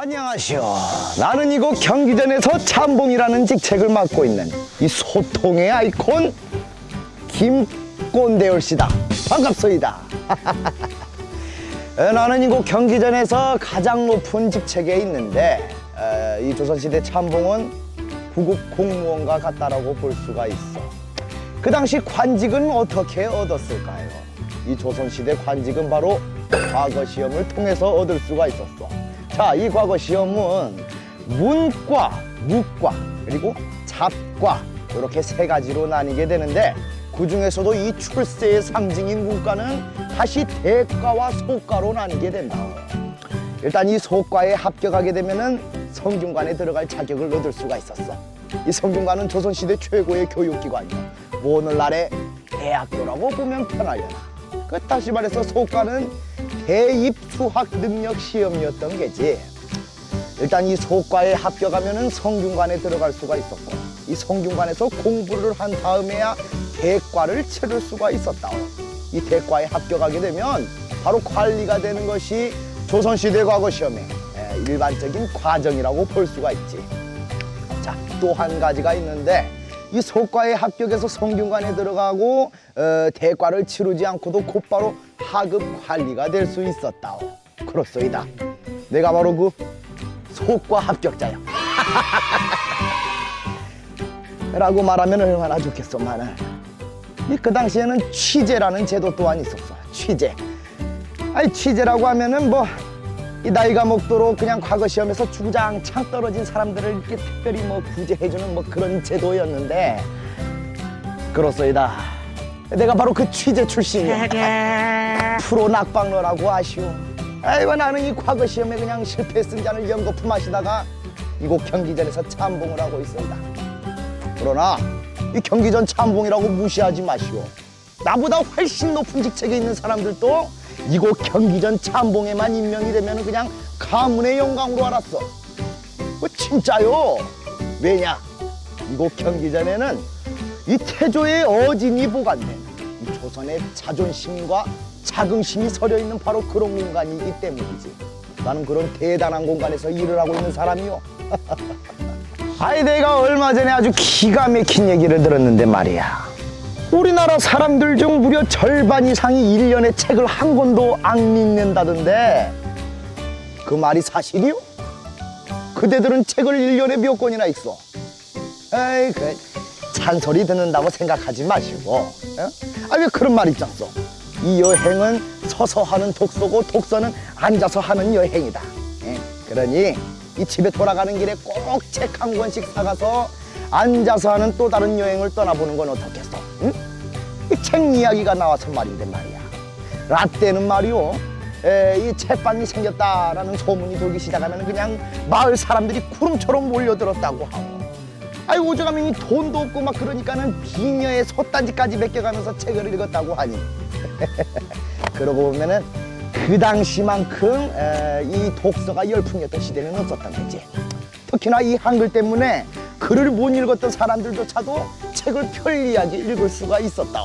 안녕하시오. 나는 이곳 경기전에서 참봉이라는 직책을 맡고 있는 이 소통의 아이콘 김꼰대올씨다. 반갑소이다. 나는 이곳 경기전에서 가장 높은 직책에 있는데 이 조선시대 참봉은 구급 공무원과 같다라고 볼 수가 있어. 그 당시 관직은 어떻게 얻었을까요? 이 조선시대 관직은 바로 과거 시험을 통해서 얻을 수가 있었어. 자, 이 과거 시험은 문과, 무과, 그리고 잡과 이렇게 세 가지로 나뉘게 되는데 그 중에서도 이 출세의 상징인 문과는 다시 대과와 소과로 나뉘게 된다. 일단 이 소과에 합격하게 되면은 성균관에 들어갈 자격을 얻을 수가 있었어. 이 성균관은 조선시대 최고의 교육기관이야. 뭐 오늘날의 대학교라고 보면 편하려나. 다시 말해서 소과는 대입 수학 능력 시험이었던 게지. 일단 이 소과에 합격하면은 성균관에 들어갈 수가 있었고, 이 성균관에서 공부를 한 다음에야 대과를 치를 수가 있었다. 이 대과에 합격하게 되면 바로 관리가 되는 것이 조선시대 과거 시험의 일반적인 과정이라고 볼 수가 있지. 자, 또 한 가지가 있는데 이 소과에 합격해서 성균관에 들어가고 대과를 치르지 않고도 곧바로 하급 관리가 될 수 있었다. 그렇소이다. 내가 바로 그 소과 합격자야. 라고 말하면 얼마나 좋겠소만은. 그 당시에는 취재라는 제도 또한 있었어. 취재. 아니 취재라고 하면은 뭐 이 나이가 먹도록 그냥 과거 시험에서 주구장창 떨어진 사람들을 이렇게 특별히 뭐 구제해주는 뭐 그런 제도였는데, 그렇소이다. 내가 바로 그 취재 출신이야. 프로 낙방러라고 아시오. 아이고, 나는 이 과거 시험에 그냥 실패했은 잔을 연거푸마시다가 이곳 경기전에서 참봉을 하고 있습니다. 그러나 이 경기전 참봉이라고 무시하지 마시오. 나보다 훨씬 높은 직책에 있는 사람들도 이곳 경기전 참봉에만 임명이 되면 그냥 가문의 영광으로 알았어. 진짜요. 왜냐? 이곳 경기전에는 이 태조의 어진이 보관된 이 조선의 자존심과 자긍심이 서려 있는 바로 그런 공간이기 때문이지. 나는 그런 대단한 공간에서 일을 하고 있는 사람이요. 아이, 내가 얼마 전에 아주 기가 막힌 얘기를 들었는데 말이야. 우리나라 사람들 중 무려 절반 이상이 1년에 책을 한 권도 안 읽는다던데 그 말이 사실이요? 그대들은 책을 1년에 몇 권이나 읽어? 에이, 그 잔소리 듣는다고 생각하지 마시고, 어? 왜 그런 말 있잖소. 이 여행은 서서 하는 독서고 독서는 앉아서 하는 여행이다. 그러니 이 집에 돌아가는 길에 꼭 책 한 권씩 사가서 앉아서 하는 또 다른 여행을 떠나보는 건 어떻겠어? 응? 이 책 이야기가 나와서 말인데 말이야. 라떼는 말이요, 이 책방이 생겼다라는 소문이 돌기 시작하면 그냥 마을 사람들이 구름처럼 몰려들었다고 하고, 아이 오죽하면 이 돈도 없고 막 그러니까는 비녀의 솥단지까지 맡겨가면서 책을 읽었다고 하니. 그러고 보면은 그 당시만큼 이 독서가 열풍이었던 시대는 없었던 거지. 특히나 이 한글 때문에 글을 못 읽었던 사람들조차도 책을 편리하게 읽을 수가 있었다.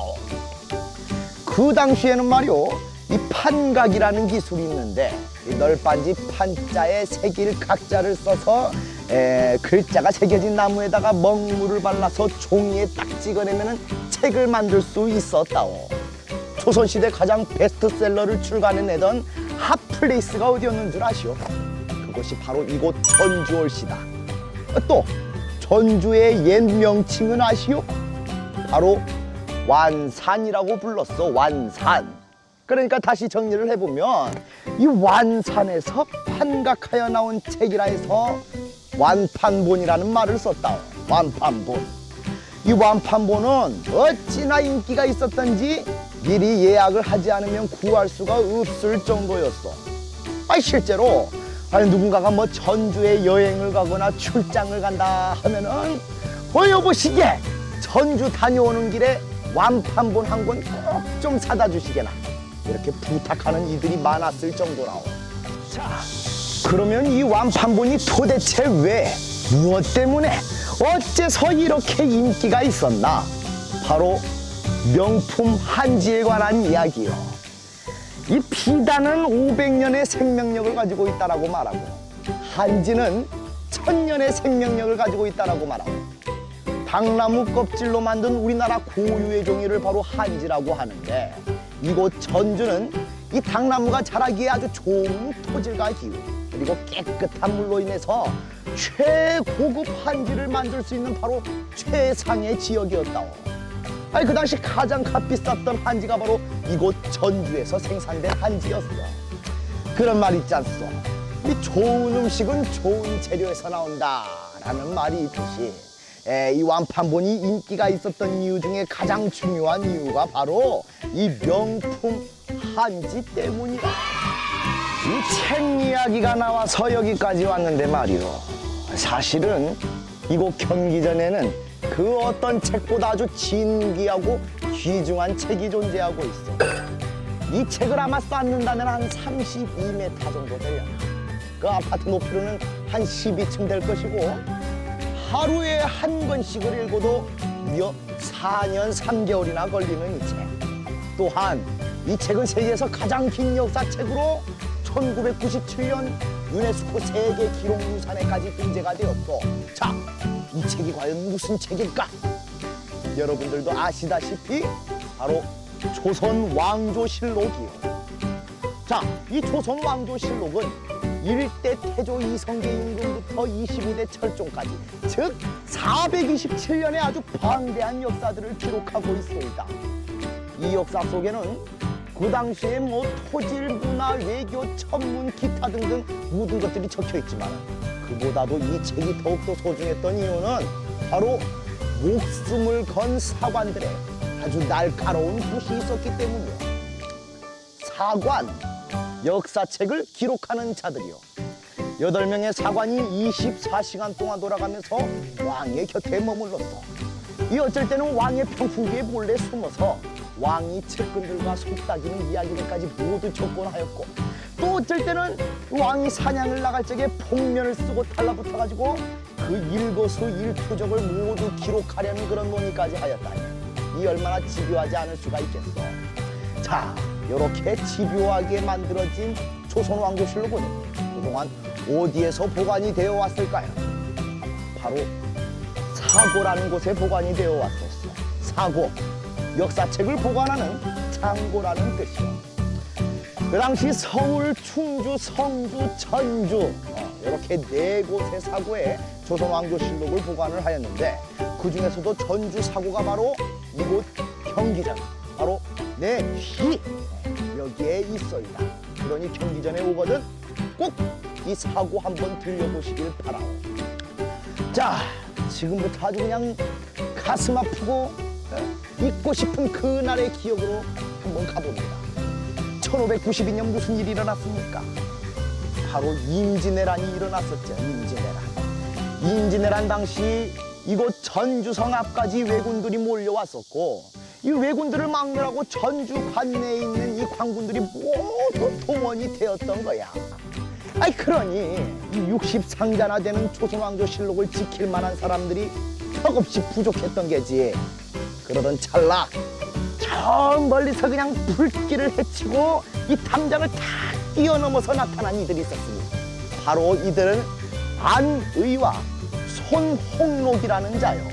그 당시에는 말이요, 이 판각이라는 기술이 있는데 이 널빤지 판자에 새길 각자를 써서 글자가 새겨진 나무에다가 먹물을 발라서 종이에 딱 찍어내면 책을 만들 수 있었다. 조선시대 가장 베스트셀러를 출간해내던 핫플레이스가 어디였는 줄 아시오? 그것이 바로 이곳 전주올시다. 또 전주의 옛 명칭은 아시오? 바로 완산이라고 불렀어. 완산. 그러니까 다시 정리를 해보면 이 완산에서 판각하여 나온 책이라 해서 완판본이라는 말을 썼다. 완판본. 이 완판본은 어찌나 인기가 있었던지 미리 예약을 하지 않으면 구할 수가 없을 정도였어. 실제로 누군가가 뭐 전주에 여행을 가거나 출장을 간다 하면은 여보시게 전주 다녀오는 길에 완판본 한 권 꼭 좀 사다 주시게나 이렇게 부탁하는 이들이 많았을 정도라오. 자, 그러면 이 완판본이 도대체 왜, 무엇 때문에, 어째서 이렇게 인기가 있었나? 바로 명품 한지에 관한 이야기요. 이 비단은 500년의 생명력을 가지고 있다라고 말하고 한지는 천년의 생명력을 가지고 있다라고 말하고 당나무 껍질로 만든 우리나라 고유의 종이를 바로 한지라고 하는데 이곳 전주는 이 당나무가 자라기에 아주 좋은 토질과 기후 그리고 깨끗한 물로 인해서 최고급 한지를 만들 수 있는 바로 최상의 지역이었다오. 아니 그 당시 가장 값 비쌌던 한지가 바로 이곳 전주에서 생산된 한지였어. 그런 말 있지 않소? 이 좋은 음식은 좋은 재료에서 나온다라는 말이 있듯이 이 완판본이 인기가 있었던 이유 중에 가장 중요한 이유가 바로 이 명품 한지 때문이다. 이 책 이야기가 나와서 여기까지 왔는데 말이오. 사실은 이곳 경기전에는 그 어떤 책보다 아주 진귀하고 귀중한 책이 존재하고 있어. 이 책을 아마 쌓는다면 한 32m 정도 되려나. 그 아파트 높이로는 한 12층 될 것이고 하루에 한 권씩을 읽어도 무려 4년 3개월이나 걸리는 이 책. 또한 이 책은 세계에서 가장 긴 역사책으로 1997년 유네스코 세계 기록유산에까지 등재가 되었고 자, 이 책이 과연 무슨 책일까? 여러분들도 아시다시피 바로 조선왕조실록이요. 자, 이 조선왕조실록은 1대 태조 이성계 임금부터 22대 철종까지 즉 427년의 아주 방대한 역사들을 기록하고 있습니다. 이 역사 속에는 그 당시에 뭐 토질, 문화, 외교, 천문, 기타 등등 모든 것들이 적혀 있지만 그보다도 이 책이 더욱더 소중했던 이유는 바로 목숨을 건 사관들의 아주 날카로운 붓이 있었기 때문이요. 사관, 역사책을 기록하는 자들이요. 8명의 사관이 24시간 동안 돌아가면서 왕의 곁에 머물렀어. 이 어쩔 때는 왕의 평풍기에 몰래 숨어서 왕이 측근들과 속닥이는 이야기들까지 모두 적곤하였고 또 어쩔 때는 왕이 사냥을 나갈 적에 복면을 쓰고 달라붙어가지고 그 일거수일투족을 모두 기록하려는 그런 논의까지 하였다니 이 얼마나 집요하지 않을 수가 있겠어. 자, 이렇게 집요하게 만들어진 조선왕조실록은 그동안 어디에서 보관이 되어 왔을까요? 바로 사고라는 곳에 보관이 되어 왔었어. 사고, 역사책을 보관하는 창고라는 뜻이요. 그 당시 서울, 충주, 성주, 전주 이렇게 4곳의 사고에 조선왕조실록을 보관을 하였는데 그 중에서도 전주 사고가 바로 이곳 경기전, 바로 내 뒤 여기에 있어이다. 그러니 경기전에 오거든 꼭 이 사고 한번 들려보시길 바라오. 자, 지금부터 아주 그냥 가슴 아프고 잊고 싶은 그날의 기억으로 한번 가봅니다. 1592년 무슨 일이 일어났습니까? 바로 임진왜란이 일어났었죠. 임진왜란 당시 이곳 전주성 앞까지 왜군들이 몰려왔었고 이 왜군들을 막느라고 전주 관내에 있는 이 관군들이 모두 동원이 되었던 거야. 아이 그러니 이 60상자나 되는 조선왕조실록을 지킬 만한 사람들이 턱없이 부족했던 게지. 그러던 찰나 저 멀리서 그냥 불길을 헤치고 이 담장을 다 뛰어넘어서 나타난 이들이 있었으니 바로 이들은 안의와 손홍록이라는 자요.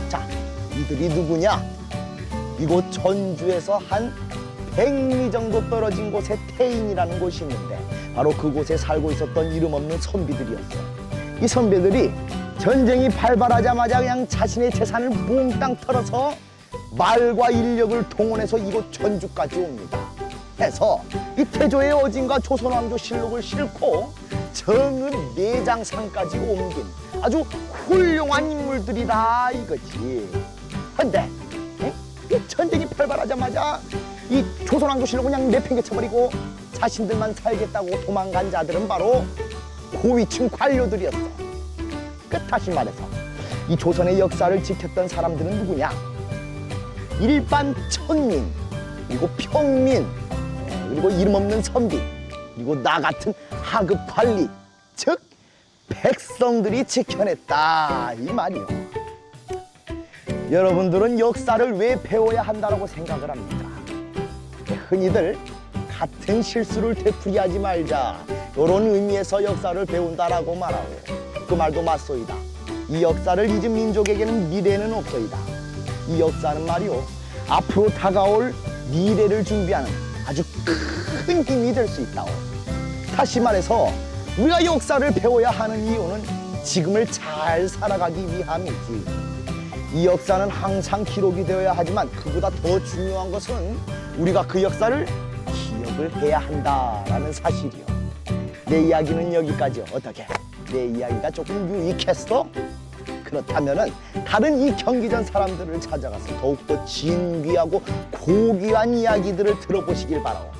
자, 이들이 누구냐? 이곳 전주에서 한 100리 정도 떨어진 곳에 태인이라는 곳이 있는데 바로 그곳에 살고 있었던 이름 없는 선비들이었어. 이 선비들이 전쟁이 발발하자마자 그냥 자신의 재산을 몽땅 털어서 말과 인력을 동원해서 이곳 전주까지 옵니다. 해서 이 태조의 어진과 조선왕조실록을 싣고 정은 내장산까지 옮긴 아주 훌륭한 인물들이다 이거지. 근데 이 전쟁이 발발하자마자 이 조선왕조실록을 그냥 내팽개쳐버리고 자신들만 살겠다고 도망간 자들은 바로 고위층 관료들이었어. 끝다시 말해서 이 조선의 역사를 지켰던 사람들은 누구냐? 일반 천민, 그리고 평민, 그리고 이름 없는 선비, 그리고 나 같은 하급 관리, 즉 백성들이 지켜냈다 이 말이요. 여러분들은 역사를 왜 배워야 한다고 생각을 합니까? 흔히들 같은 실수를 되풀이하지 말자, 이런 의미에서 역사를 배운다라고 말하고 그 말도 맞소이다. 이 역사를 잊은 민족에게는 미래는 없소이다. 이 역사는 말이요 앞으로 다가올 미래를 준비하는 아주 큰 힘이 될 수 있다오. 다시 말해서 우리가 역사를 배워야 하는 이유는 지금을 잘 살아가기 위함이지. 이 역사는 항상 기록이 되어야 하지만 그보다 더 중요한 것은 우리가 그 역사를 기억을 해야 한다라는 사실이요. 내 이야기는 여기까지요. 어떻게? 내 이야기가 조금 유익했어? 그렇다면은 다른 이 경기전 사람들을 찾아가서 더욱더 진귀하고 고귀한 이야기들을 들어보시길 바라오.